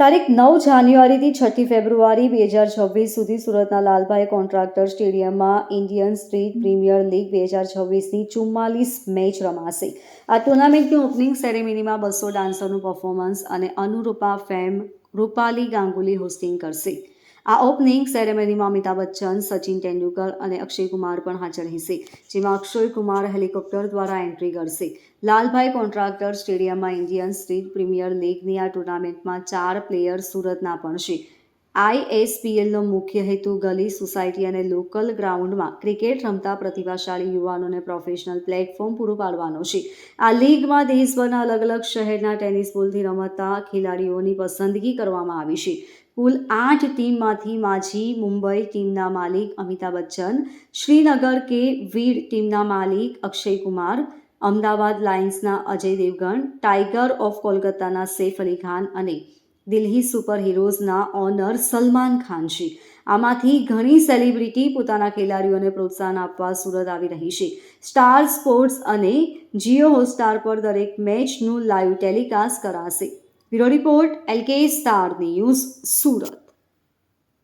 તારીખ 9 જાન્યુઆરીથી 6 ફેબ્રુઆરી 2026 સુધી સુરતના લાલભાઈ કોન્ટ્રાક્ટર સ્ટેડિયમમાં ઇન્ડિયન સ્ટ્રીટ પ્રીમિયર લીગ 2026ની 44 મેચ રમાશે. આ ટુર્નામેન્ટની ઓપનિંગ સેરેમનીમાં 200 ડાન્સરનું પરફોર્મન્સ અને અનુરૂપા ફેમ રૂપાલી ગાંગુલી હોસ્ટિંગ કરશે. આ ઓપનિંગ સેરેમનીમાં અમિતાભ બચ્ચન, સચિન તેંડુલકર અને અક્ષય કુમાર પણ હાજર રહેશે, જેમાં અક્ષય કુમાર હેલિકોપ્ટર દ્વારા એન્ટ્રી કરશે. લાલભાઈ કોન્ટ્રાક્ટર સ્ટેડિયમમાં ઇન્ડિયન સ્ટ્રીટ પ્રીમિયર લીગની આ ટુર્નામેન્ટમાં 4 પ્લેયર સુરતના પણ છે. ISPLનો મુખ્ય હેતુ ગલી, સોસાયટી અને લોકલ ગ્રાઉન્ડમાં ક્રિકેટ રમતા પ્રતિભાશાળી યુવાનોને પ્રોફેશનલ પ્લેટફોર્મ પૂરું પાડવાનો છે. આ લીગમાં દેશભરના અલગ અલગ શહેરના ટેનિસ બોલથી રમતા ખેલાડીઓની પસંદગી કરવામાં આવી છે. કુલ 8 ટીમમાંથી માજી મુંબઈ ટીમના માલિક અમિતાભ બચ્ચન, શ્રીનગર કે વીડ ટીમના માલિક અક્ષય કુમાર, અમદાવાદ લાયન્સના અજય દેવગણ, ટાઈગર ઓફ કોલકાતાના સૈફ અલી ખાન અને દિલ્હી સુપર હીરોઝના ઓનર સલમાન ખાન છે. આમાંથી ઘણી સેલિબ્રિટી પોતાના ખેલાડીઓને પ્રોત્સાહન આપવા સુરત આવી રહી છે. સ્ટાર સ્પોર્ટ્સ અને જીઓ હોટસ્ટાર પર દરેક મેચનું લાઈવ ટેલિકાસ્ટ કરાશે. Bureau report, LK star news, Surat.